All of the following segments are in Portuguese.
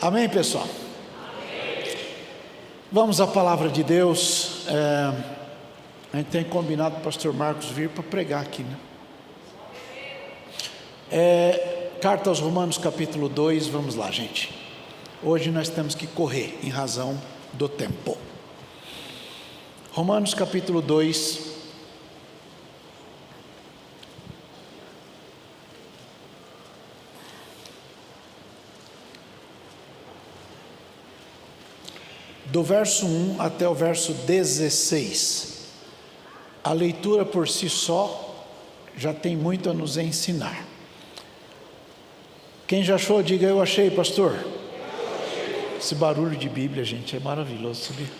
Amém, pessoal? Amém. Vamos à palavra de Deus. A gente tem combinado com o pastor Marcos vir para pregar aqui, né? Carta aos Romanos capítulo 2, vamos lá, gente. Hoje nós temos que correr em razão do tempo. Romanos capítulo 2. Do verso 1 até o verso 16. A leitura por si só já tem muito a nos ensinar. Quem já achou, diga eu achei, pastor. Esse barulho de Bíblia, gente, é maravilhoso, sabia?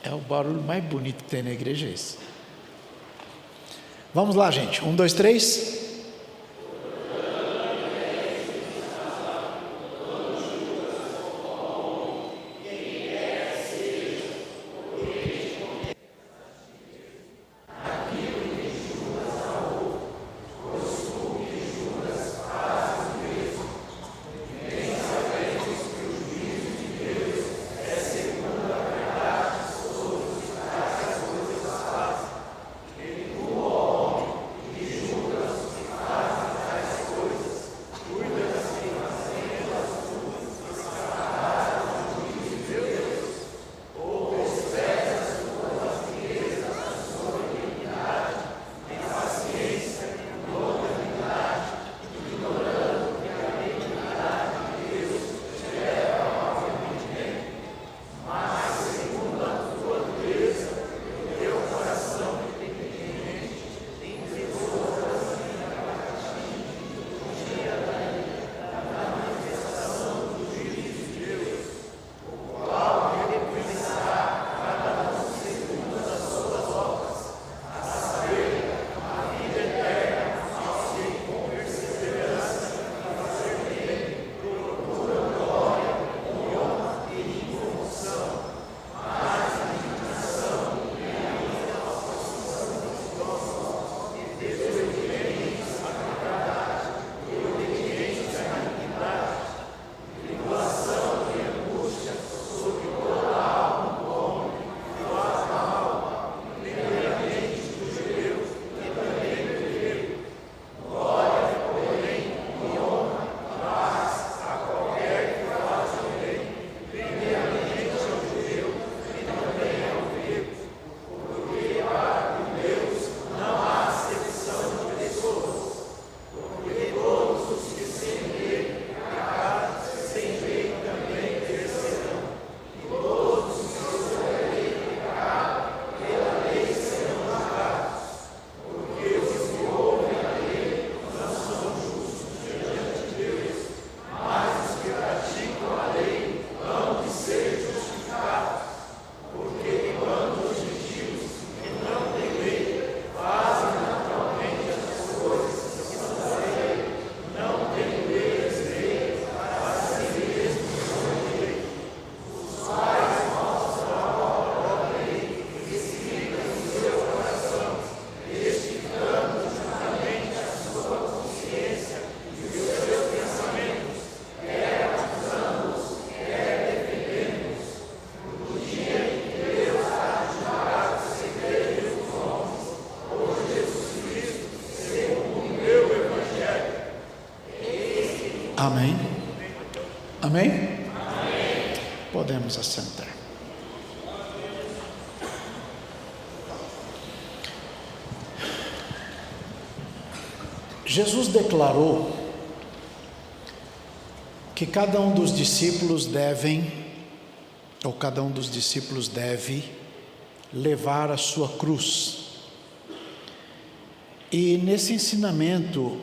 É o barulho mais bonito que tem na igreja, é esse. Vamos lá, gente. 1, 2, 3. Amém? Amém? Amém. Podemos assentar. Jesus declarou que cada um dos discípulos deve levar a sua cruz. E nesse ensinamento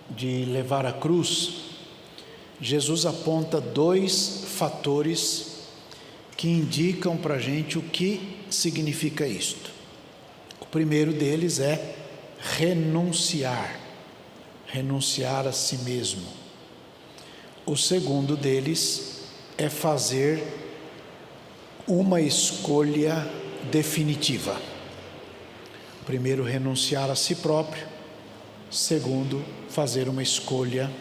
de levar a cruz, Jesus aponta 2 fatores que indicam para a gente o que significa isto. O primeiro deles é renunciar a si mesmo. O segundo deles é fazer uma escolha definitiva. Primeiro, renunciar a si próprio. Segundo, fazer uma escolha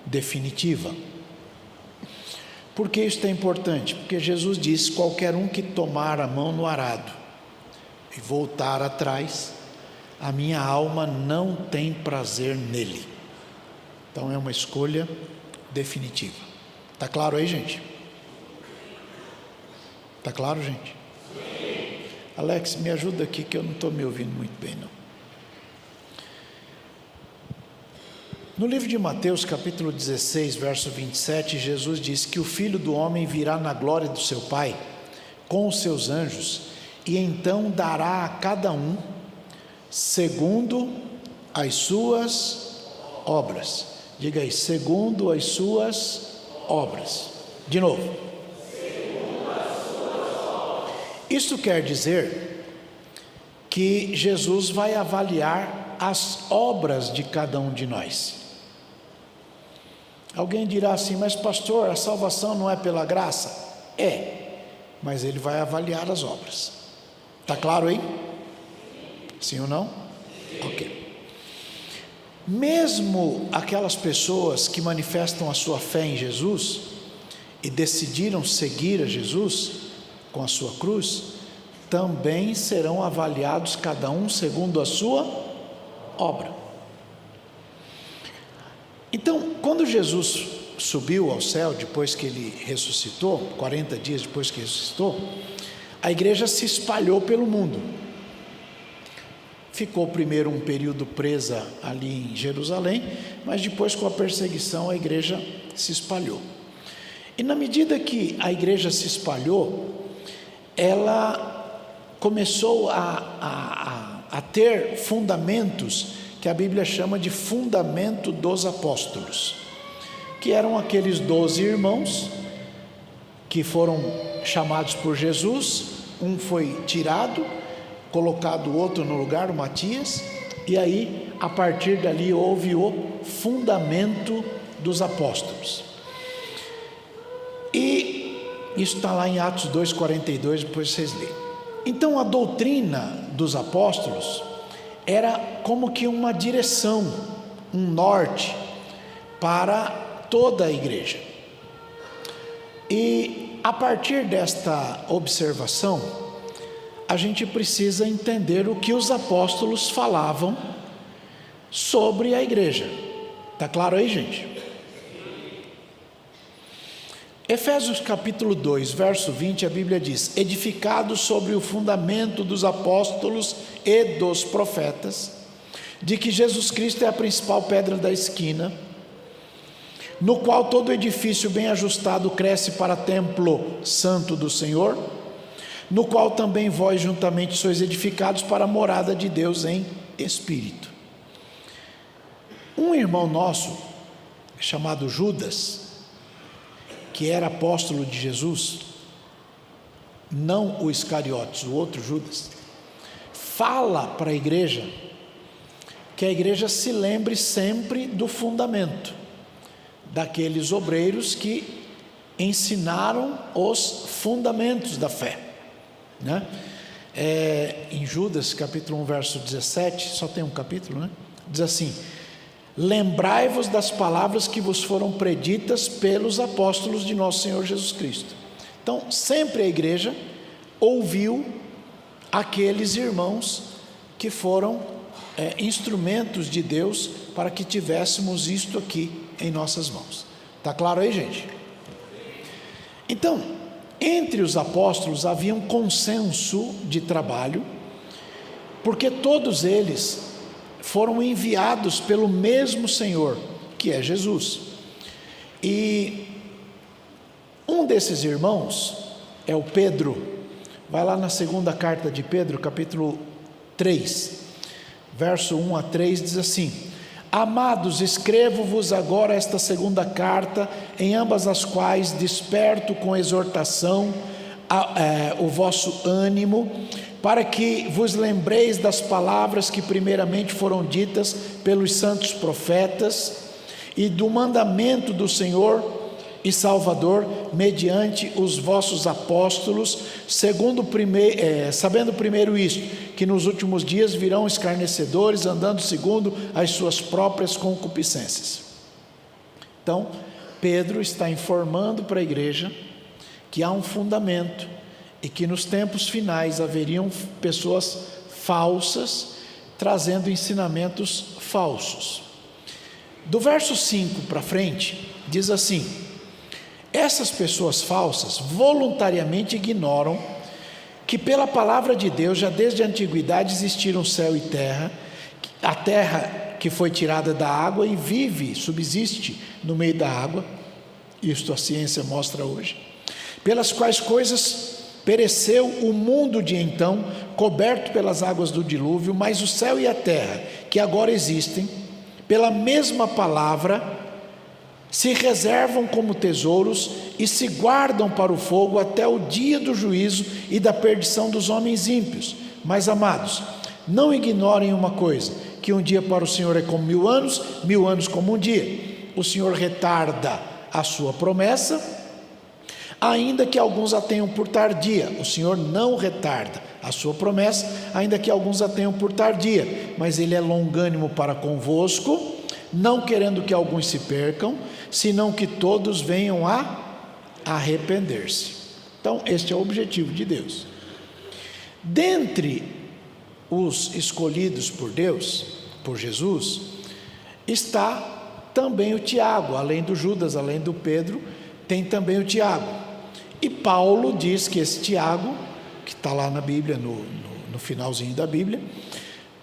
definitiva. Por que isso é importante? Porque Jesus disse: qualquer um que tomar a mão no arado e voltar atrás, a minha alma não tem prazer nele. Então é uma escolha definitiva. Está claro aí, gente? Está claro, gente? Sim. Alex, me ajuda aqui que eu não estou me ouvindo muito bem, não. No livro de Mateus, capítulo 16, verso 27, Jesus diz que o Filho do Homem virá na glória do seu Pai, com os seus anjos, e então dará a cada um, segundo as suas obras. Diga aí, segundo as suas obras. De novo. Segundo as suas obras. Isso quer dizer que Jesus vai avaliar as obras de cada um de nós. Alguém dirá assim: mas pastor, a salvação não é pela graça? É, mas ele vai avaliar as obras. Está claro aí? Sim ou não? Ok. Mesmo aquelas pessoas que manifestam a sua fé em Jesus e decidiram seguir a Jesus com a sua cruz, também serão avaliados cada um segundo a sua obra. Então, quando Jesus subiu ao céu, depois que ele ressuscitou, 40 dias depois que ressuscitou, a igreja se espalhou pelo mundo. Ficou primeiro um período presa ali em Jerusalém, mas depois, com a perseguição, a igreja se espalhou. E na medida que a igreja se espalhou, ela começou a ter fundamentos que a Bíblia chama de fundamento dos apóstolos, que eram aqueles 12 irmãos que foram chamados por Jesus. Um foi tirado, colocado o outro no lugar, o Matias, e aí a partir dali houve o fundamento dos apóstolos. E isso está lá em Atos 2,42, depois vocês lêem. Então a doutrina dos apóstolos era como que uma direção, um norte para toda a igreja. E a partir desta observação, a gente precisa entender o que os apóstolos falavam sobre a igreja. Está claro aí, gente? Efésios capítulo 2, verso 20, a Bíblia diz: edificados sobre o fundamento dos apóstolos e dos profetas, de que Jesus Cristo é a principal pedra da esquina, no qual todo edifício bem ajustado cresce para templo santo do Senhor, no qual também vós juntamente sois edificados para a morada de Deus em Espírito. Um irmão nosso, chamado Judas, que era apóstolo de Jesus, não o Iscariotes, o outro Judas, fala para a igreja que a igreja se lembre sempre do fundamento, daqueles obreiros que ensinaram os fundamentos da fé, né? Em Judas capítulo 1 verso 17, só tem um capítulo, né? Diz assim: lembrai-vos das palavras que vos foram preditas pelos apóstolos de nosso Senhor Jesus Cristo. Então, sempre a igreja ouviu aqueles irmãos que foram instrumentos de Deus para que tivéssemos isto aqui em nossas mãos. Está claro aí, gente? Então, entre os apóstolos havia um consenso de trabalho, porque todos eles foram enviados pelo mesmo Senhor, que é Jesus. E um desses irmãos é o Pedro. Vai lá na segunda carta de Pedro, capítulo 3, verso 1 a 3, diz assim: amados, escrevo-vos agora esta segunda carta, em ambas as quais desperto com exortação o vosso ânimo, para que vos lembreis das palavras que primeiramente foram ditas pelos santos profetas, e do mandamento do Senhor e Salvador, mediante os vossos apóstolos, sabendo primeiro isto, que nos últimos dias virão escarnecedores, andando segundo as suas próprias concupiscências. Então, Pedro está informando para a igreja que há um fundamento e que nos tempos finais haveriam pessoas falsas trazendo ensinamentos falsos. Do verso 5 para frente, diz assim: essas pessoas falsas voluntariamente ignoram que pela palavra de Deus já desde a antiguidade existiram céu e terra, a terra que foi tirada da água e vive, subsiste no meio da água, isto a ciência mostra hoje, pelas quais coisas pereceu o mundo de então, coberto pelas águas do dilúvio, mas o céu e a terra, que agora existem, pela mesma palavra, se reservam como tesouros e se guardam para o fogo até o dia do juízo e da perdição dos homens ímpios. Mas, amados, não ignorem uma coisa, que um dia para o Senhor é como 1000 anos como um dia. O Senhor retarda a sua promessa, ainda que alguns a tenham por tardia. O Senhor não retarda a sua promessa, ainda que alguns a tenham por tardia, mas Ele é longânimo para convosco, não querendo que alguns se percam, senão que todos venham a arrepender-se. Então, este é o objetivo de Deus. Dentre os escolhidos por Deus, por Jesus, está também o Tiago, além do Judas, além do Pedro, tem também o Tiago. E Paulo diz que esse Tiago, que está lá na Bíblia, no finalzinho da Bíblia,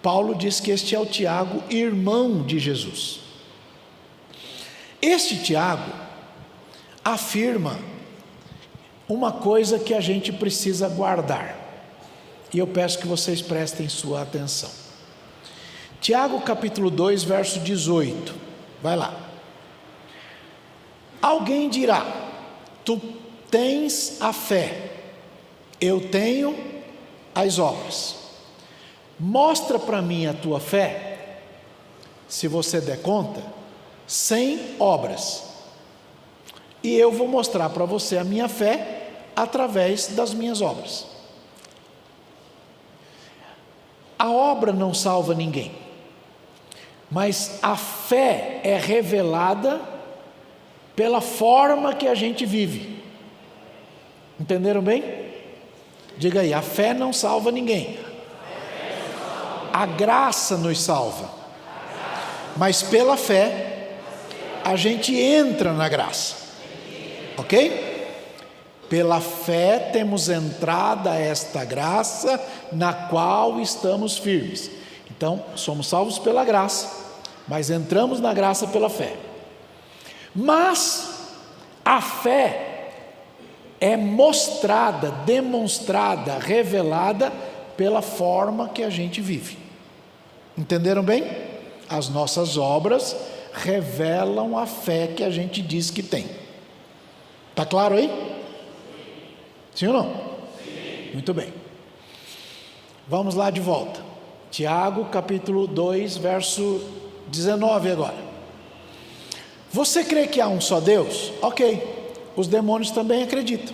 Paulo diz que este é o Tiago, irmão de Jesus. Este Tiago afirma uma coisa que a gente precisa guardar, e eu peço que vocês prestem sua atenção. Tiago capítulo 2, verso 18, vai lá. Alguém dirá: tu tens a fé, eu tenho as obras. Mostra para mim a tua fé, se você der conta, sem obras, e eu vou mostrar para você a minha fé através das minhas obras. A obra não salva ninguém, mas a fé é revelada pela forma que a gente vive. Entenderam bem? Diga aí: a fé não salva ninguém, a graça nos salva, mas pela fé a gente entra na graça, ok? Pela fé temos entrada a esta graça, na qual estamos firmes. Então, somos salvos pela graça, mas entramos na graça pela fé. Mas a fé é mostrada, demonstrada, revelada pela forma que a gente vive. Entenderam bem? As nossas obras revelam a fé que a gente diz que tem. Está claro aí? Sim ou não? Sim. Muito bem. Vamos lá de volta. Tiago capítulo 2, verso 19 agora. Você crê que há um só Deus? Ok. Os demônios também acreditam.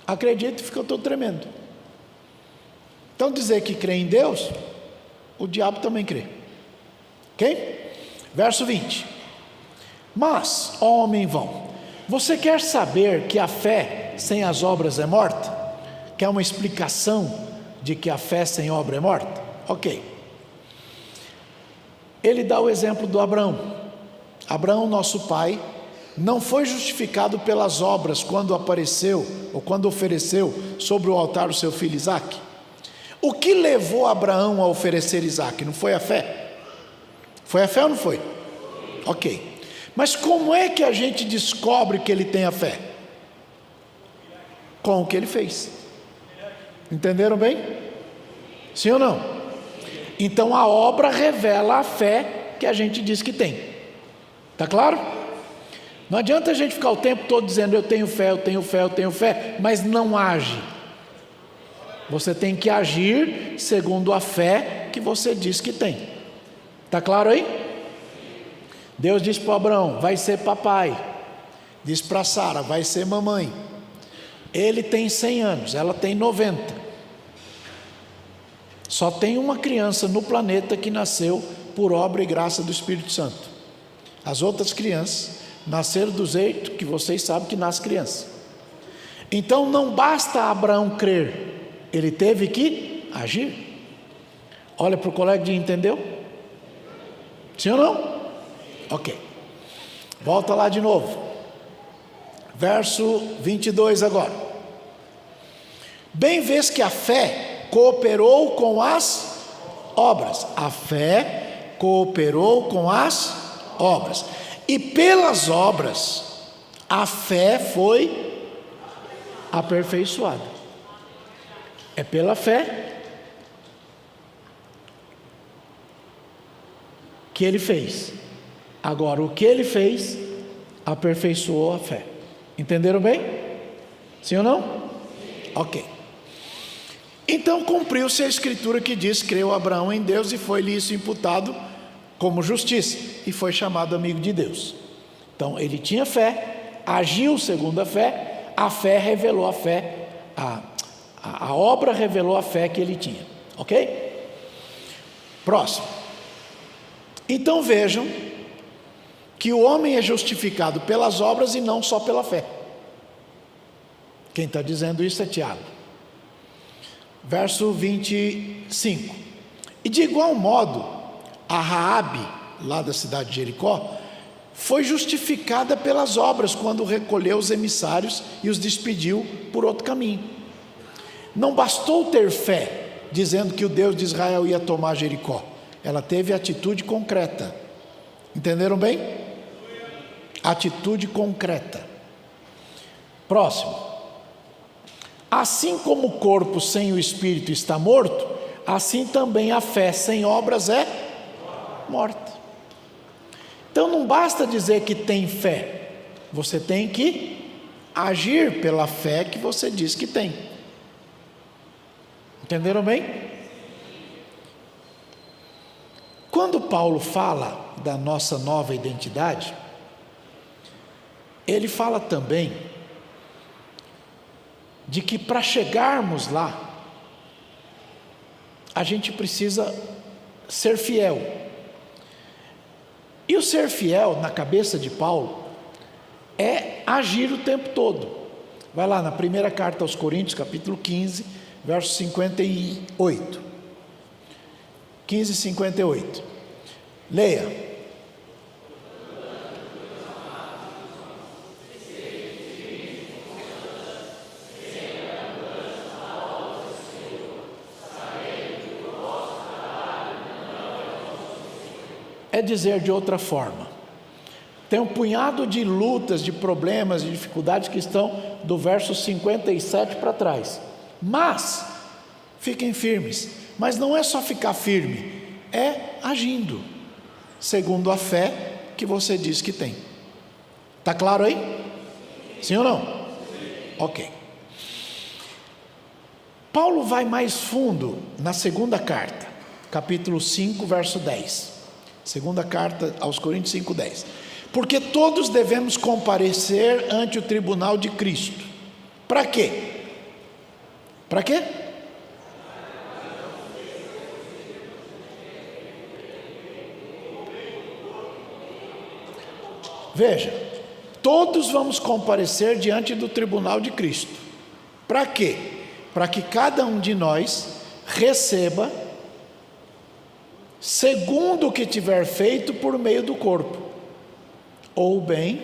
Acreditam e ficam todo tremendo. Então dizer que crê em Deus, o diabo também crê. Ok? Verso 20. Mas, ó homem vão, você quer saber que a fé sem as obras é morta? Quer uma explicação de que a fé sem obra é morta? Ok. Ele dá o exemplo do Abraão. Abraão, nosso pai, não foi justificado pelas obras quando apareceu, ou quando ofereceu sobre o altar o seu filho Isaque. O que levou Abraão a oferecer Isaque? Não foi a fé? Foi a fé ou não foi? Ok. Mas como é que a gente descobre que ele tem a fé? Com o que ele fez. Entenderam bem? Sim ou não? Então a obra revela a fé que a gente diz que tem. Está claro? Não adianta a gente ficar o tempo todo dizendo eu tenho fé, eu tenho fé, eu tenho fé, mas não age. Você tem que agir segundo a fé que você diz que tem. Está claro aí? Deus disse para Abraão: vai ser papai. Diz para Sara: vai ser mamãe. Ele tem 100 anos, ela tem 90. Só tem uma criança no planeta que nasceu por obra e graça do Espírito Santo. As outras crianças nasceram do jeito que vocês sabem que nasce criança. Então não basta Abraão crer, ele teve que agir. Olha para o colega e entendeu? Sim ou não? Ok. Volta lá de novo. Verso 22 agora. Bem vês que a fé cooperou com as obras. A fé cooperou com as obras. E pelas obras, a fé foi aperfeiçoada. É pela fé que ele fez. Agora, o que ele fez aperfeiçoou a fé. Entenderam bem? Sim ou não? Ok. Então cumpriu-se a escritura que diz: creu Abraão em Deus e foi-lhe isso imputado como justiça, e foi chamado amigo de Deus. Então ele tinha fé, agiu segundo a fé revelou a fé, a obra revelou a fé que ele tinha. Ok? Próximo. Então vejam que o homem é justificado pelas obras e não só pela fé. Quem está dizendo isso é Tiago. Verso 25. E de igual modo, a Raabe, lá da cidade de Jericó, foi justificada pelas obras quando recolheu os emissários e os despediu por outro caminho. Não bastou ter fé, dizendo que o Deus de Israel ia tomar Jericó. Ela teve atitude concreta. Entenderam bem? Atitude concreta. Próximo. Assim como o corpo sem o espírito está morto, assim também a fé sem obras é morta. Então não basta dizer que tem fé, você tem que agir pela fé que você diz que tem. Entenderam bem? Quando Paulo fala da nossa nova identidade, ele fala também de que para chegarmos lá, a gente precisa ser fiel. E o ser fiel, na cabeça de Paulo, é agir o tempo todo. Vai lá na primeira carta aos Coríntios, capítulo 15, verso 58. 15, 58. Leia. É dizer de outra forma, tem um punhado de lutas, de problemas, de dificuldades que estão do verso 57 para trás, mas fiquem firmes. Mas não é só ficar firme, é agindo segundo a fé que você diz que tem. Está claro aí? Sim ou não? Ok. Paulo vai mais fundo na segunda carta, capítulo 5, verso 10. Segunda carta aos Coríntios 5:10. Porque todos devemos comparecer ante o tribunal de Cristo. Para quê? Para quê? Veja, todos vamos comparecer diante do tribunal de Cristo. Para quê? Para que cada um de nós receba segundo o que tiver feito por meio do corpo, ou bem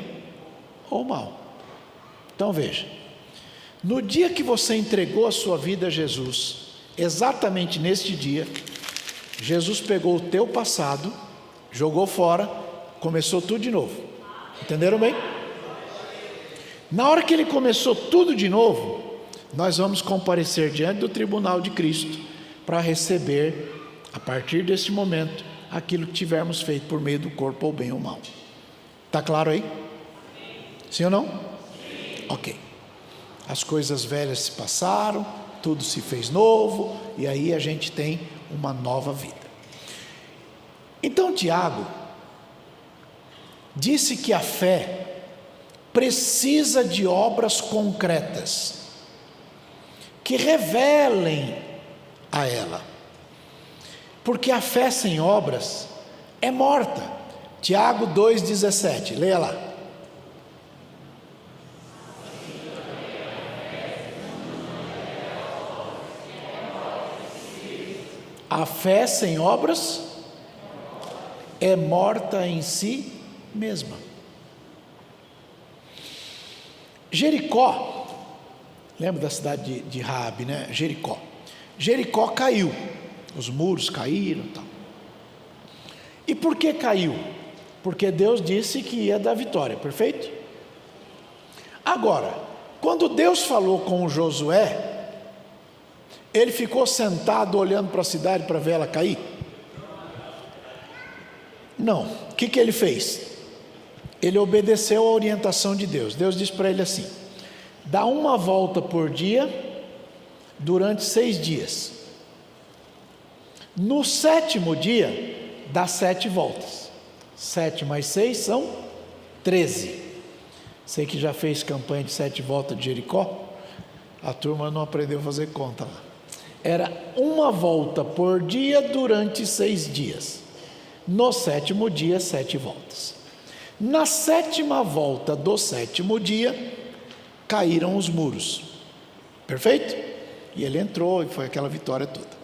ou mal. Então veja, no dia que você entregou a sua vida a Jesus, exatamente neste dia, Jesus pegou o teu passado, jogou fora, começou tudo de novo. Entenderam bem? Na hora que ele começou tudo de novo, nós vamos comparecer diante do tribunal de Cristo para receber, a partir desse momento, aquilo que tivermos feito por meio do corpo, ou bem ou mal. Está claro aí? Sim ou não? Ok. As coisas velhas se passaram, tudo se fez novo, e aí a gente tem uma nova vida. Então Tiago disse que a fé precisa de obras concretas, que revelem a ela. Porque a fé sem obras é morta. Tiago 2,17, leia lá. A fé sem obras é morta em si mesma. Jericó, lembra da cidade de Raabe, né? Jericó. Jericó caiu, os muros caíram e tal. E por que caiu? Porque Deus disse que ia dar vitória, perfeito? Agora, quando Deus falou com Josué, ele ficou sentado olhando para a cidade para ver ela cair? Não. O que ele fez? Ele obedeceu a orientação de Deus. Deus disse para ele assim: dá uma volta por dia durante 6 dias. No 7º dia, dá 7 voltas. 7 mais 6 são 13. Sei que já fez campanha de 7 voltas de Jericó. A turma não aprendeu a fazer conta lá. Era uma volta por dia durante 6 dias. No 7º dia, 7 voltas. Na 7ª volta do 7º dia, caíram os muros. Perfeito? E ele entrou e foi aquela vitória toda.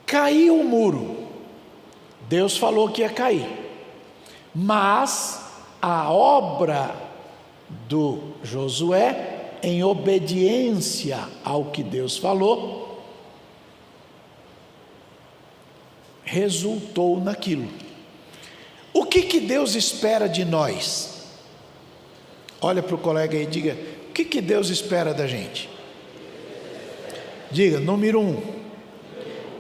Caiu o muro. Deus falou que ia cair. Mas a obra do Josué, em obediência ao que Deus falou, resultou naquilo. O que Deus espera de nós? Olha para o colega aí e diga: o que Deus espera da gente? Diga: número 1,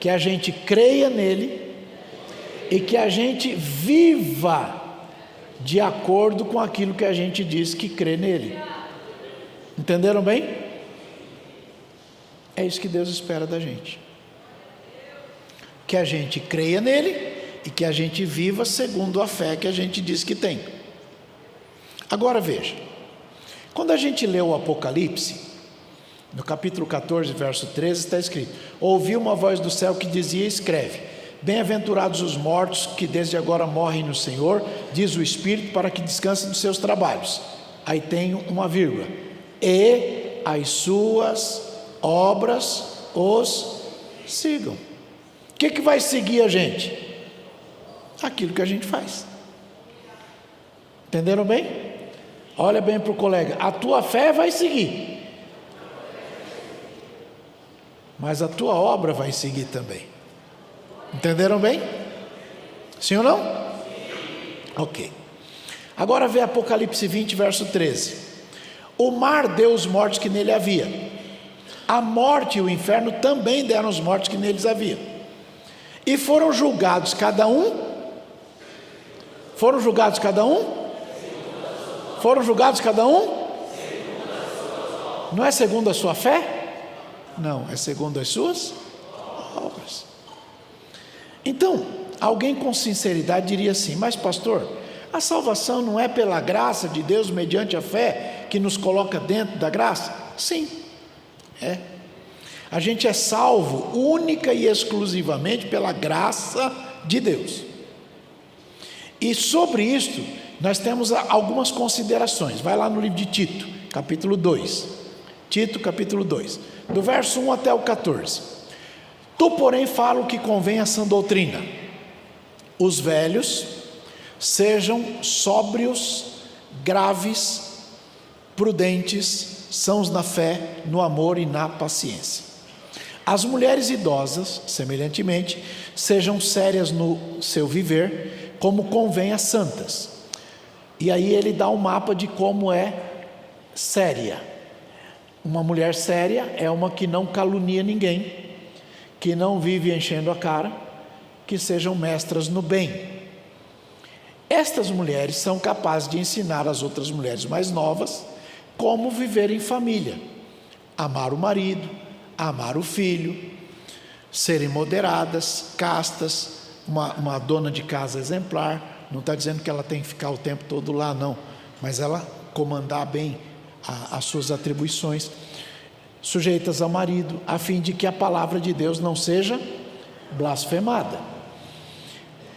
que a gente creia nele e que a gente viva de acordo com aquilo que a gente diz que crê nele. Entenderam bem? É isso que Deus espera da gente. Que a gente creia nele e que a gente viva segundo a fé que a gente diz que tem. Agora veja, quando a gente lê o Apocalipse, no capítulo 14, verso 13, está escrito: ouvi uma voz do céu que dizia: escreve, bem-aventurados os mortos que desde agora morrem no Senhor, diz o Espírito, para que descansem dos seus trabalhos. Aí tem uma vírgula: e as suas obras os sigam. O que vai seguir a gente? Aquilo que a gente faz. Entenderam bem? Olha bem para o colega: a tua fé vai seguir, mas a tua obra vai seguir também. Entenderam bem? Sim ou não? Ok. Agora vê Apocalipse 20, verso 13. O mar deu os mortos que nele havia. A morte e o inferno também deram os mortos que neles havia. E foram julgados cada um. Foram julgados cada um? Foram julgados cada um? Não é segundo a sua fé? Não, é segundo as suas obras. Então, alguém com sinceridade diria assim: mas pastor, a salvação não é pela graça de Deus mediante a fé que nos coloca dentro da graça? Sim, é. A gente é salvo única e exclusivamente pela graça de Deus. E sobre isto nós temos algumas considerações. Vai lá no livro de Tito, capítulo 2. Tito, capítulo 2, do verso 1 até o 14. Tu, porém, fala o que convém a sã doutrina. Os velhos sejam sóbrios, graves, prudentes, sãos na fé, no amor e na paciência. As mulheres idosas, semelhantemente, sejam sérias no seu viver, como convém a santas. E aí ele dá um mapa de como é séria. Uma mulher séria é uma que não calunia ninguém, que não vive enchendo a cara, que sejam mestras no bem. Estas mulheres são capazes de ensinar as outras mulheres mais novas como viver em família, amar o marido, amar o filho, serem moderadas, castas, uma dona de casa exemplar. Não está dizendo que ela tem que ficar o tempo todo lá, não, mas ela comandar bem as suas atribuições, sujeitas ao marido, a fim de que a palavra de Deus não seja blasfemada.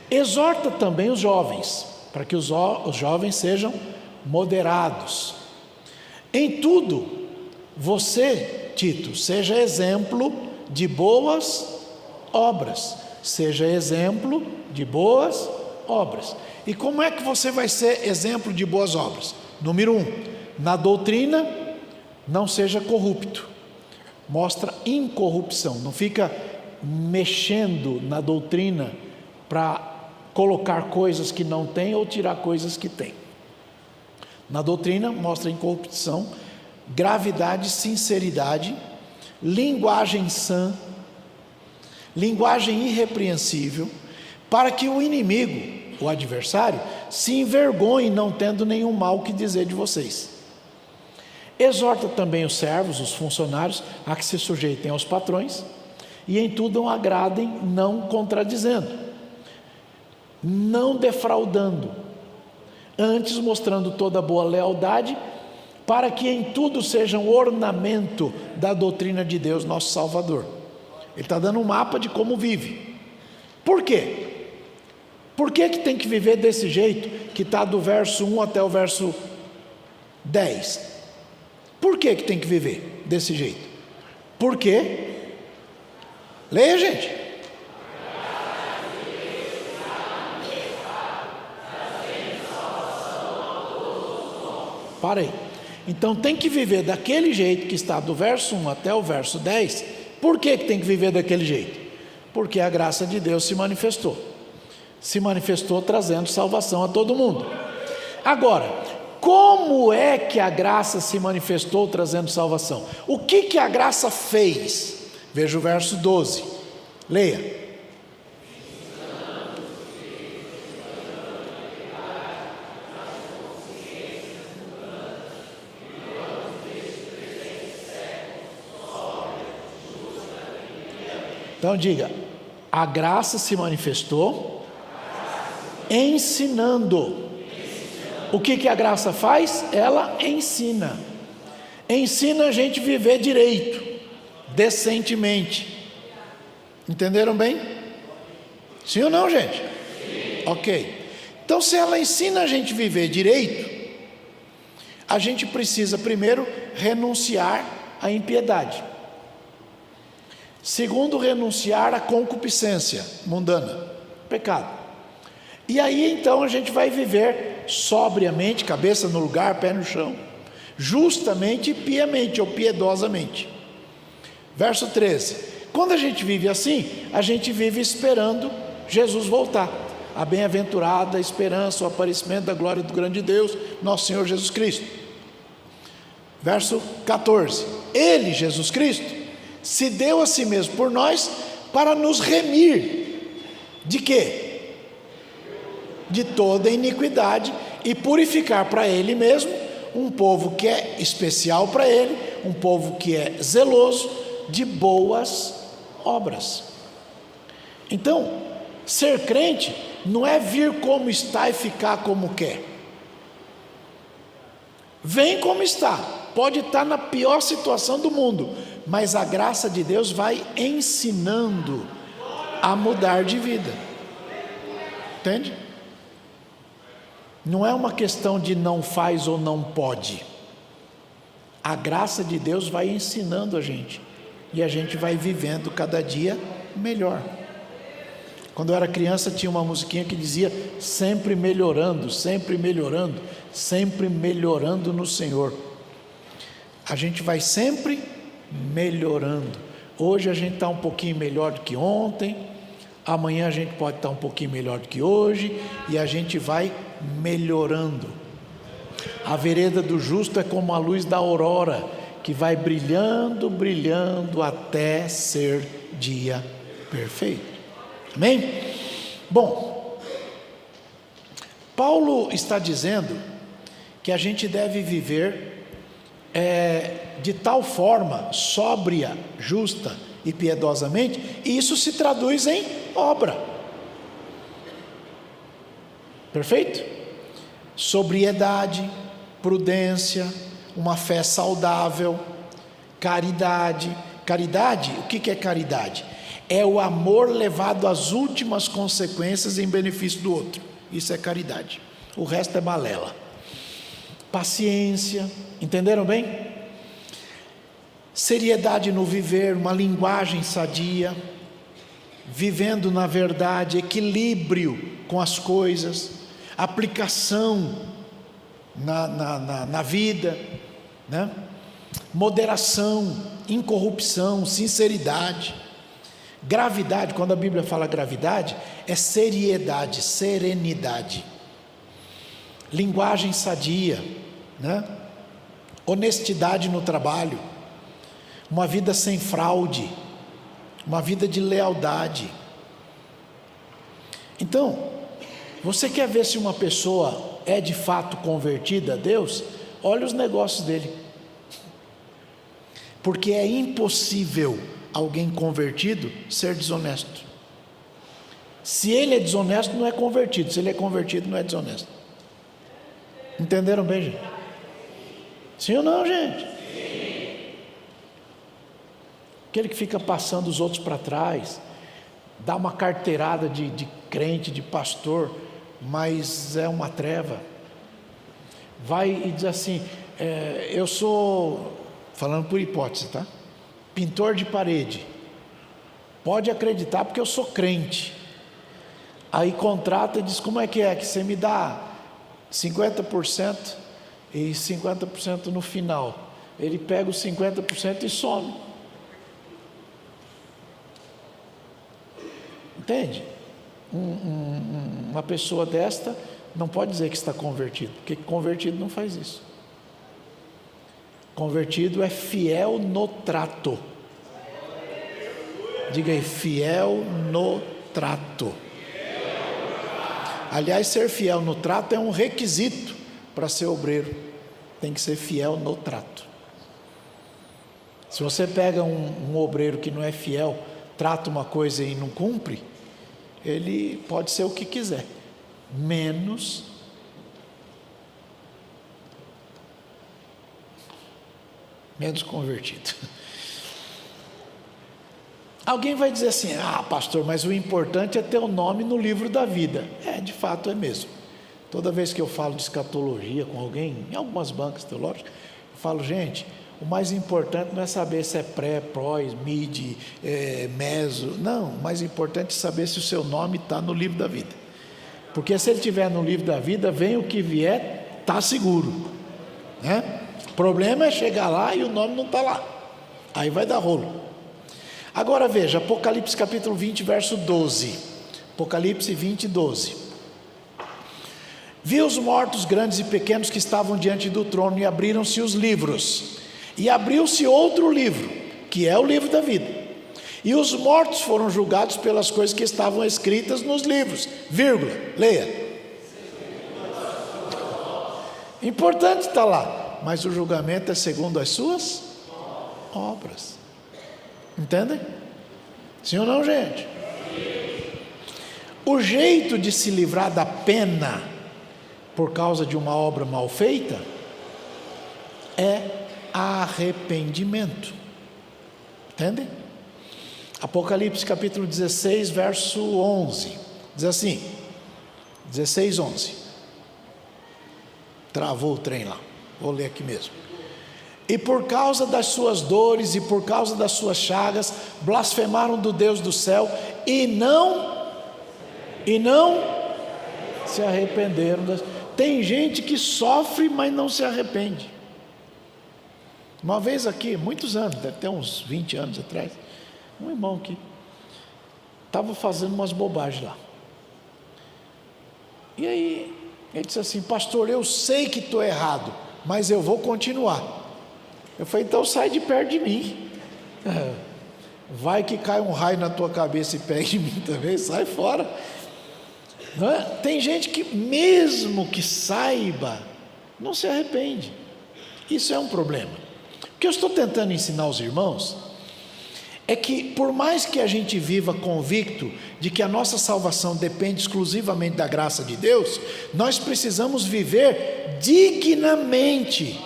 Exorta também os jovens, para que os jovens sejam moderados. Em tudo, você, Tito, seja exemplo de boas obras. Seja exemplo de boas obras. E como é que você vai ser exemplo de boas obras? Número 1, na doutrina, não seja corrupto. Mostra incorrupção. Não fica mexendo na doutrina para colocar coisas que não tem ou tirar coisas que tem. Na doutrina, mostra incorrupção, gravidade, sinceridade, linguagem sã, linguagem irrepreensível, para que o inimigo, o adversário, se envergonhe não tendo nenhum mal que dizer de vocês. Exorta também os servos, os funcionários, a que se sujeitem aos patrões e em tudo agradem, não contradizendo, não defraudando, antes mostrando toda boa lealdade, para que em tudo sejam ornamento da doutrina de Deus, nosso Salvador. Ele está dando um mapa de como vive. Por quê? Por que tem que viver desse jeito, que está do verso 1 até o verso 10? Por que tem que viver desse jeito? Por quê? Leia, gente. Para aí. Então tem que viver daquele jeito que está do verso 1 até o verso 10. Por que tem que viver daquele jeito? Porque a graça de Deus se manifestou. Se manifestou trazendo salvação a todo mundo. Agora, como é que a graça se manifestou trazendo salvação? O que a graça fez? Veja o verso 12. Leia. Então diga, a graça se manifestou ensinando. O que a graça faz? Ela ensina. Ensina a gente viver direito, decentemente. Entenderam bem? Sim ou não, gente? Sim. Ok. Então, se ela ensina a gente viver direito, a gente precisa primeiro renunciar à impiedade. Segundo, renunciar à concupiscência mundana, pecado. E aí então a gente vai viver sobriamente, cabeça no lugar, pé no chão, justamente e piamente ou piedosamente. Verso 13. Quando a gente vive assim, a gente vive esperando Jesus voltar. A bem-aventurada esperança, o aparecimento da glória do grande Deus, nosso Senhor Jesus Cristo. Verso 14. Ele, Jesus Cristo, se deu a si mesmo por nós para nos remir de quê? De toda iniquidade e purificar para Ele mesmo um povo que é especial para Ele, um povo que é zeloso de boas obras. Então, ser crente não é vir como está e ficar como quer. Vem como está, pode estar na pior situação do mundo, mas a graça de Deus vai ensinando a mudar de vida. Entende? Não é uma questão de não faz ou não pode. A graça de Deus vai ensinando a gente, e a gente vai vivendo cada dia melhor. Quando eu era criança tinha uma musiquinha que dizia sempre melhorando, sempre melhorando, sempre melhorando no Senhor. A gente vai sempre melhorando. Hoje a gente está um pouquinho melhor do que ontem, amanhã a gente pode estar um pouquinho melhor do que hoje, e a gente vai melhorando. A vereda do justo é como a luz da aurora, que vai brilhando, brilhando até ser dia perfeito. Amém? Bom, Paulo está dizendo que a gente deve viver de tal forma sóbria, justa e piedosamente, e isso se traduz em obra. Perfeito? Sobriedade, prudência, uma fé saudável, caridade. Caridade, o que é caridade? É o amor levado às últimas consequências em benefício do outro. Isso é caridade. O resto é balela. Paciência, entenderam bem? Seriedade no viver, uma linguagem sadia, vivendo na verdade, equilíbrio com as coisas, aplicação na vida, né? Moderação, incorrupção, sinceridade. Gravidade, quando a Bíblia fala gravidade, é seriedade, serenidade, linguagem sadia, né? Honestidade no trabalho, uma vida sem fraude, uma vida de lealdade. Então, você quer ver se uma pessoa é de fato convertida a Deus? Olha os negócios dele, porque é impossível alguém convertido ser desonesto. Se ele é desonesto, não é convertido. Se ele é convertido, não é desonesto. Entenderam bem, gente? Sim ou não, gente? Sim. Aquele que fica passando os outros para trás, dá uma carteirada de crente, de pastor, mas é uma treva. Vai e diz assim, eu sou, falando por hipótese, tá? Pintor de parede, pode acreditar porque eu sou crente. Aí contrata e diz, como é que você me dá 50% e 50% no final? Ele pega os 50% e some. Entende? Uma pessoa desta não pode dizer que está convertido, porque convertido não faz isso. Convertido é fiel no trato. Diga aí, fiel no trato. Aliás, ser fiel no trato é um requisito para ser obreiro. Tem que ser fiel no trato. Se você pega um obreiro que não é fiel, trata uma coisa e não cumpre, ele pode ser o que quiser, menos convertido. Alguém vai dizer assim, pastor, mas o importante é ter o nome no livro da vida. De fato é mesmo. Toda vez que eu falo de escatologia com alguém, em algumas bancas teológicas, eu falo, gente, o mais importante não é saber se é pré, prós, mid, meso, não, o mais importante é saber se o seu nome está no livro da vida, porque se ele estiver no livro da vida, vem o que vier, está seguro, né? O problema é chegar lá e o nome não está lá, aí vai dar rolo. Agora veja, Apocalipse capítulo 20, verso 12, Apocalipse 20, 12. Vi os mortos grandes e pequenos que estavam diante do trono, e abriram-se os livros, e abriu-se outro livro, que é o livro da vida, e os mortos foram julgados pelas coisas que estavam escritas nos livros, vírgula, leia. Importante está lá, mas o julgamento é segundo as suas obras. Entendem? Sim ou não, gente? O jeito de se livrar da pena por causa de uma obra mal feita é arrependimento. Entendem? Apocalipse capítulo 16, verso 11, diz assim, 16, 11. Travou o trem lá, vou ler aqui mesmo. E por causa das suas dores e por causa das suas chagas, blasfemaram do Deus do céu e não se arrependeram. Tem gente que sofre, mas não se arrepende. Uma vez aqui, muitos anos, deve ter uns 20 anos atrás, um irmão aqui estava fazendo umas bobagens lá. E aí ele disse assim, pastor, eu sei que estou errado, mas eu vou continuar. Eu falei, então sai de perto de mim. Vai que cai um raio na tua cabeça e pega em mim também, sai fora. Não é? Tem gente que mesmo que saiba, não se arrepende. Isso é um problema. O que eu estou tentando ensinar aos irmãos é que por mais que a gente viva convicto de que a nossa salvação depende exclusivamente da graça de Deus, nós precisamos viver dignamente,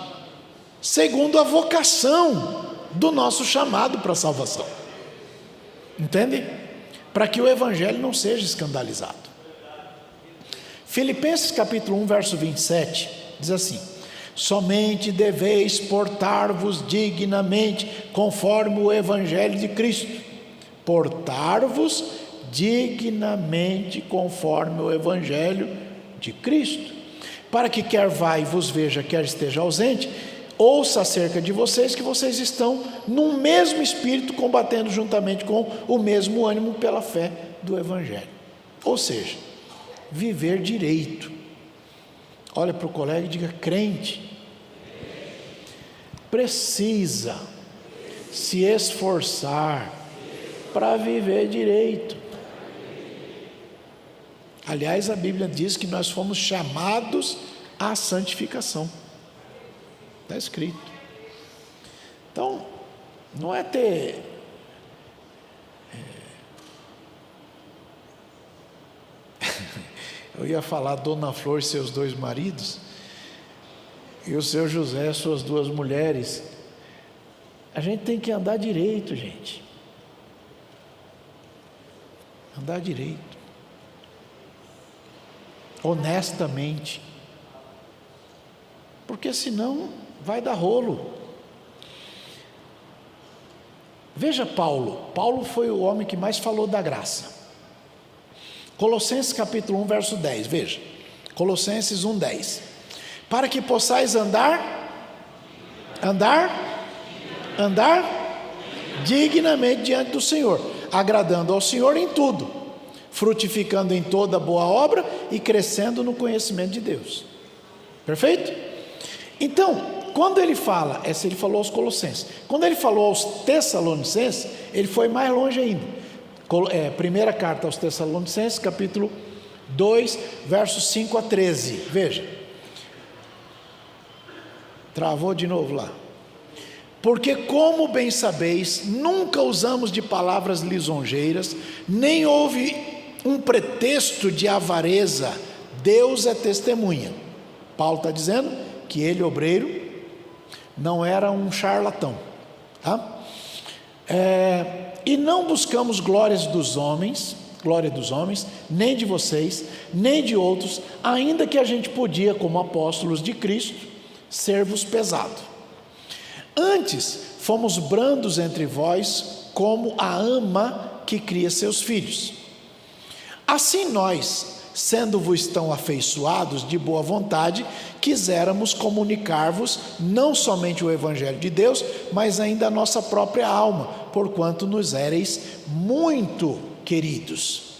segundo a vocação do nosso chamado para a salvação. Entende? Para que o evangelho não seja escandalizado. Filipenses capítulo 1, verso 27, diz assim, somente deveis portar-vos dignamente, conforme o evangelho de Cristo, portar-vos dignamente conforme o Evangelho de Cristo, para que quer vá e vos veja, quer esteja ausente, ouça acerca de vocês que vocês estão num mesmo espírito, combatendo juntamente com o mesmo ânimo pela fé do Evangelho. Ou seja, viver direito. Olha para o colega e diga: crente precisa se esforçar para viver direito. Aliás, a Bíblia diz que nós fomos chamados à santificação. Está escrito. Então, não é ter eu ia falar Dona Flor e seus 2 maridos, e o seu José e suas 2 mulheres. A gente tem que andar direito, gente. Andar direito. Honestamente. Porque senão vai dar rolo. Veja Paulo. Paulo foi o homem que mais falou da graça. Colossenses capítulo 1, verso 10. Veja. Colossenses 1, 10. Para que possais andar dignamente diante do Senhor, agradando ao Senhor em tudo, frutificando em toda boa obra e crescendo no conhecimento de Deus. Perfeito? Então, quando ele fala, essa ele falou aos Colossenses, quando ele falou aos Tessalonicenses, ele foi mais longe ainda. Primeira carta aos Tessalonicenses, capítulo 2, versos 5 a 13. Veja. Travou de novo lá. Porque, como bem sabeis, nunca usamos de palavras lisonjeiras, nem houve um pretexto de avareza. Deus é testemunha. Paulo está dizendo que ele, obreiro, não era um charlatão, tá? E não buscamos glória dos homens, nem de vocês, nem de outros, ainda que a gente podia, como apóstolos de Cristo, ser-vos pesado. Antes, fomos brandos entre vós, como a ama que cria seus filhos. Assim nós, sendo-vos tão afeiçoados de boa vontade, quiséramos comunicar-vos não somente o Evangelho de Deus, mas ainda a nossa própria alma, porquanto nos éreis muito queridos.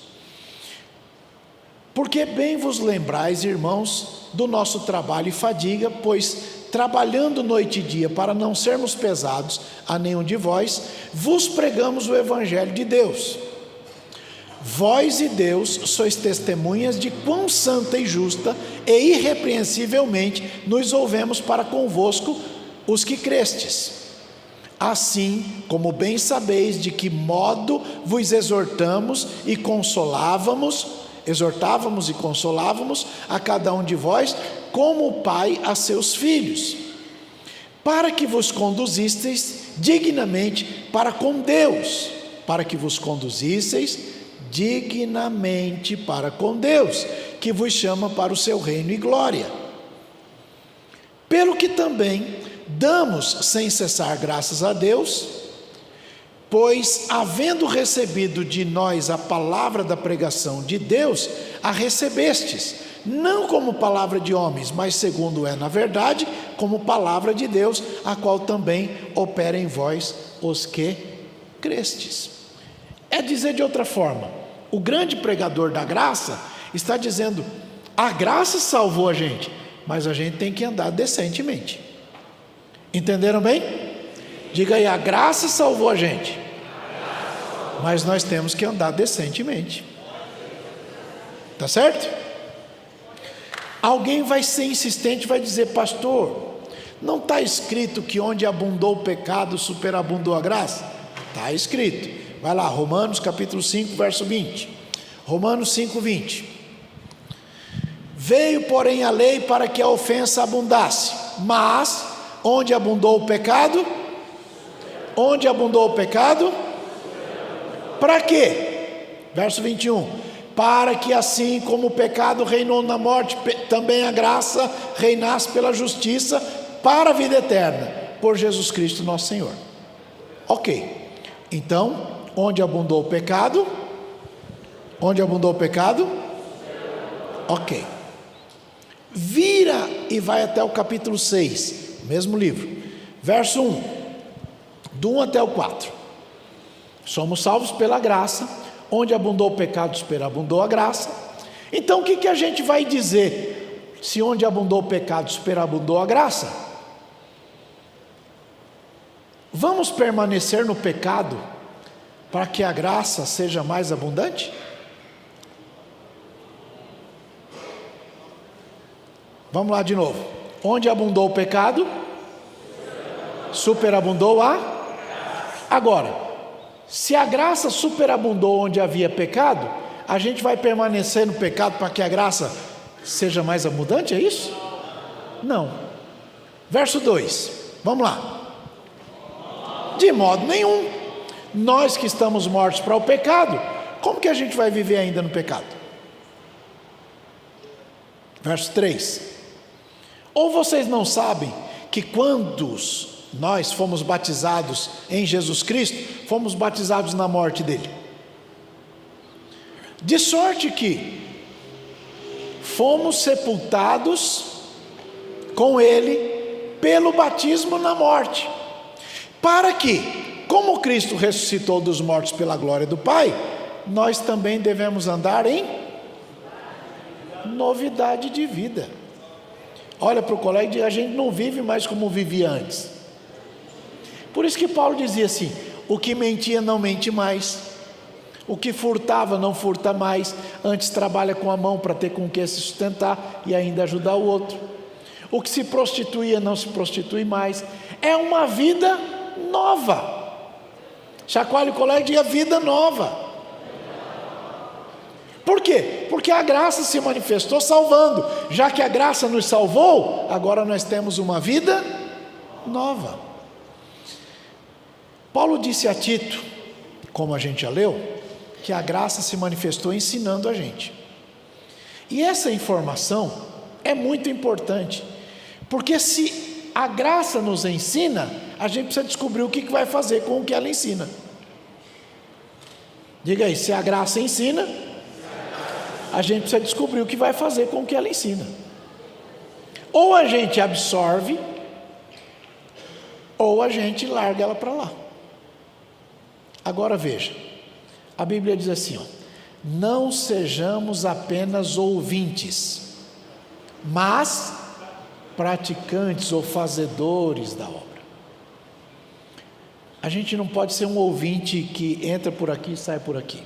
Porque bem vos lembrais, irmãos, do nosso trabalho e fadiga, pois trabalhando noite e dia para não sermos pesados a nenhum de vós, vos pregamos o Evangelho de Deus. Vós e Deus sois testemunhas de quão santa e justa e irrepreensivelmente nos ouvemos para convosco os que crestes. Assim como bem sabeis de que modo vos exortávamos e consolávamos a cada um de vós, como o pai a seus filhos, para que vos conduzisseis dignamente para com Deus, que vos chama para o seu reino e glória. Pelo que também damos sem cessar graças a Deus, pois havendo recebido de nós a palavra da pregação de Deus, a recebestes, não como palavra de homens, mas segundo é na verdade, como palavra de Deus, a qual também opera em vós os que crestes. É dizer de outra forma, o grande pregador da graça está dizendo: a graça salvou a gente, mas a gente tem que andar decentemente. Entenderam bem? Diga aí: a graça salvou a gente, mas nós temos que andar decentemente. Tá certo? Alguém vai ser insistente, vai dizer: pastor, não está escrito que onde abundou o pecado, superabundou a graça? Está escrito. Vai lá, Romanos capítulo 5, verso 20. Romanos 5, 20. Veio, porém, a lei para que a ofensa abundasse, mas onde abundou o pecado? Para quê? Verso 21. Para que assim como o pecado reinou na morte, também a graça reinasse pela justiça para a vida eterna, por Jesus Cristo nosso Senhor. Ok, então, onde abundou o pecado, Onde abundou o pecado? Ok. Vira e vai até o capítulo 6, mesmo livro, verso 1, do 1 até o 4. Somos salvos pela graça, onde abundou o pecado, superabundou a graça. Então o que a gente vai dizer, se onde abundou o pecado, superabundou a graça? Vamos permanecer no pecado, para que a graça seja mais abundante? Vamos lá de novo. Onde abundou o pecado, superabundou a... Agora, se a graça superabundou onde havia pecado, a gente vai permanecer no pecado para que a graça seja mais abundante, é isso? Não. Verso 2, vamos lá. De modo nenhum. Nós que estamos mortos para o pecado, como que a gente vai viver ainda no pecado? Verso 3. Ou vocês não sabem que quando nós fomos batizados em Jesus Cristo, fomos batizados na morte dele? De sorte que fomos sepultados com ele pelo batismo na morte, para que, como Cristo ressuscitou dos mortos pela glória do Pai, nós também devemos andar em novidade de vida. Olha para o colega e diz: a gente não vive mais como vivia antes. Por isso que Paulo dizia assim: o que mentia não mente mais, o que furtava não furta mais, antes trabalha com a mão para ter com que se sustentar e ainda ajudar o outro. O que se prostituía não se prostitui mais. É uma vida nova. Chacoalhe o colega e diga: vida nova. Por quê? Porque a graça se manifestou salvando. Já que a graça nos salvou, agora nós temos uma vida nova. Paulo disse a Tito, como a gente já leu, que a graça se manifestou ensinando a gente. E essa informação é muito importante, porque se a graça nos ensina, a gente precisa descobrir o que vai fazer com o que ela ensina. Diga aí, se a graça ensina, a gente precisa descobrir o que vai fazer com o que ela ensina. Ou a gente absorve, ou a gente larga ela para lá. Agora veja, a Bíblia diz assim, ó: não sejamos apenas ouvintes, mas praticantes ou fazedores da obra. A gente não pode ser um ouvinte que entra por aqui e sai por aqui,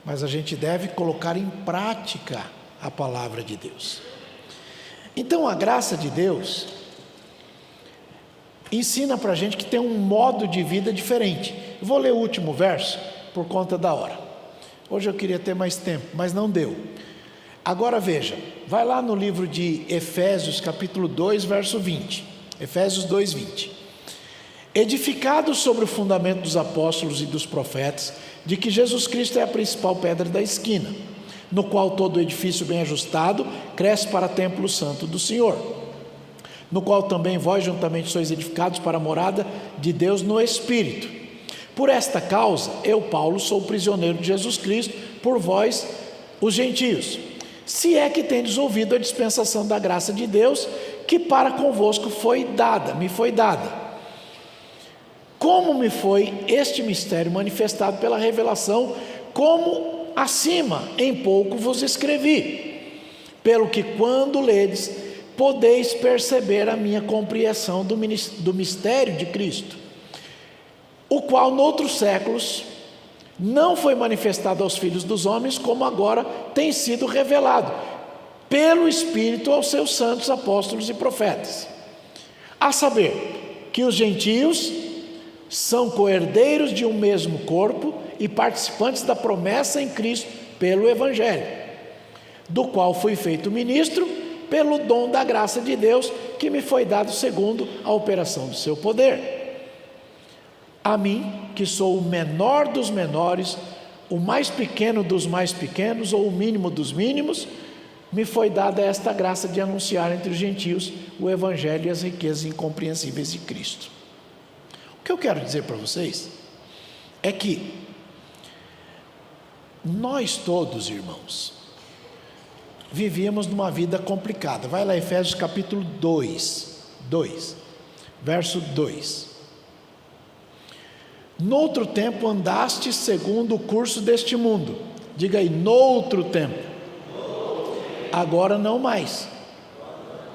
mas a gente deve colocar em prática a palavra de Deus. Então a graça de Deus ensina para a gente que tem um modo de vida diferente. Eu vou ler o último verso por conta da hora. Hoje eu queria ter mais tempo, mas não deu. Agora veja, vai lá no livro de Efésios capítulo 2, verso 20. Efésios 2, 20. Edificados sobre o fundamento dos apóstolos e dos profetas, de que Jesus Cristo é a principal pedra da esquina, no qual todo edifício bem ajustado cresce para templo santo do Senhor, no qual também vós juntamente sois edificados para a morada de Deus no Espírito. Por esta causa, eu, Paulo, sou prisioneiro de Jesus Cristo, por vós, os gentios, se é que tendes ouvido a dispensação da graça de Deus, que para convosco me foi dada. Como me foi este mistério manifestado pela revelação, como acima em pouco vos escrevi, pelo que quando ledes, podeis perceber a minha compreensão do mistério de Cristo, o qual noutros séculos não foi manifestado aos filhos dos homens, como agora tem sido revelado pelo Espírito aos seus santos apóstolos e profetas, a saber, que os gentios são coerdeiros de um mesmo corpo e participantes da promessa em Cristo pelo Evangelho, do qual fui feito ministro pelo dom da graça de Deus, que me foi dado segundo a operação do seu poder. A mim, que sou o menor dos menores, o mais pequeno dos mais pequenos, ou o mínimo dos mínimos, me foi dada esta graça de anunciar entre os gentios o Evangelho e as riquezas incompreensíveis de Cristo. O que eu quero dizer para vocês é que Nós todos, irmãos, vivíamos numa vida complicada. Vai lá, Efésios capítulo 2, verso 2. Noutro tempo andaste segundo o curso deste mundo. Diga aí, noutro tempo. Agora não mais.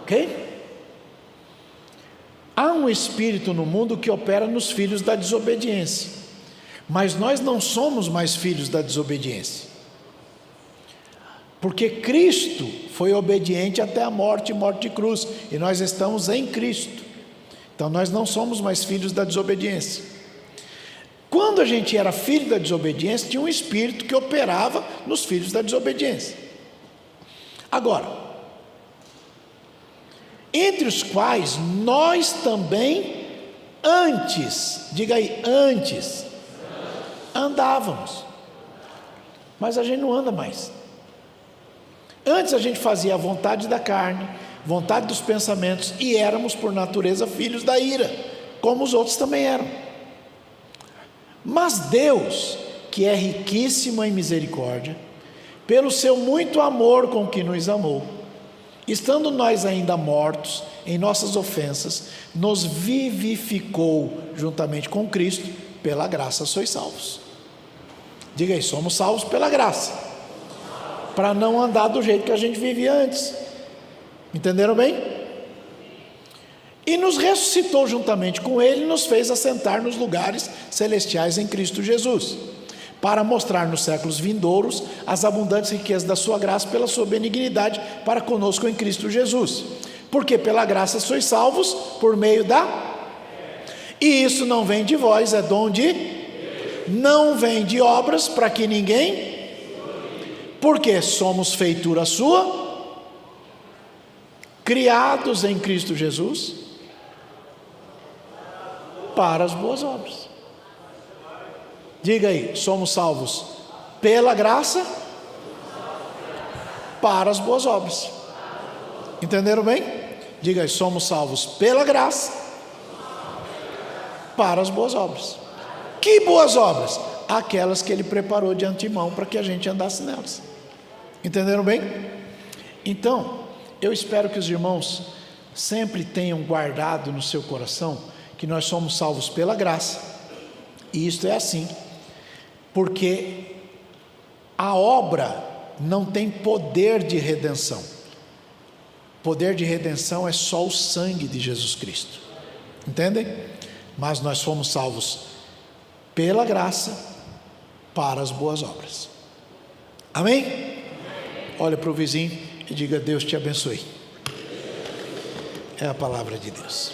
Ok? Há um espírito no mundo que opera nos filhos da desobediência. Mas nós não somos mais filhos da desobediência. Porque Cristo foi obediente até a morte e morte de cruz. E nós estamos em Cristo. Então nós não somos mais filhos da desobediência. Quando a gente era filho da desobediência, tinha um espírito que operava nos filhos da desobediência. Agora, entre os quais nós também antes, diga aí, antes, andávamos. Mas a gente não anda mais. Antes a gente fazia a vontade da carne, vontade dos pensamentos, e éramos por natureza filhos da ira, como os outros também eram. Mas Deus, que é riquíssimo em misericórdia, pelo seu muito amor com que nos amou, estando nós ainda mortos em nossas ofensas, nos vivificou juntamente com Cristo, pela graça sois salvos. Diga aí, somos salvos pela graça, para não andar do jeito que a gente vivia antes. Entenderam bem? E nos ressuscitou juntamente com Ele, e nos fez assentar nos lugares celestiais em Cristo Jesus, para mostrar nos séculos vindouros as abundantes riquezas da sua graça pela sua benignidade para conosco em Cristo Jesus. Porque pela graça sois salvos por meio da... E isso não vem de vós, é dom de... Não vem de obras, para que ninguém... Porque somos feitura sua, criados em Cristo Jesus, para as boas obras. Diga aí, somos salvos pela graça, para as boas obras. Entenderam bem? Diga aí, somos salvos pela graça, para as boas obras. Que boas obras? Aquelas que Ele preparou de antemão para que a gente andasse nelas. Entenderam bem? Então, eu espero que os irmãos sempre tenham guardado no seu coração que nós somos salvos pela graça. E isto é assim, porque a obra não tem poder de redenção. Poder de redenção é só o sangue de Jesus Cristo. Entendem? Mas nós fomos salvos pela graça, para as boas obras. Amém? Olha para o vizinho e diga: Deus te abençoe. É a palavra de Deus.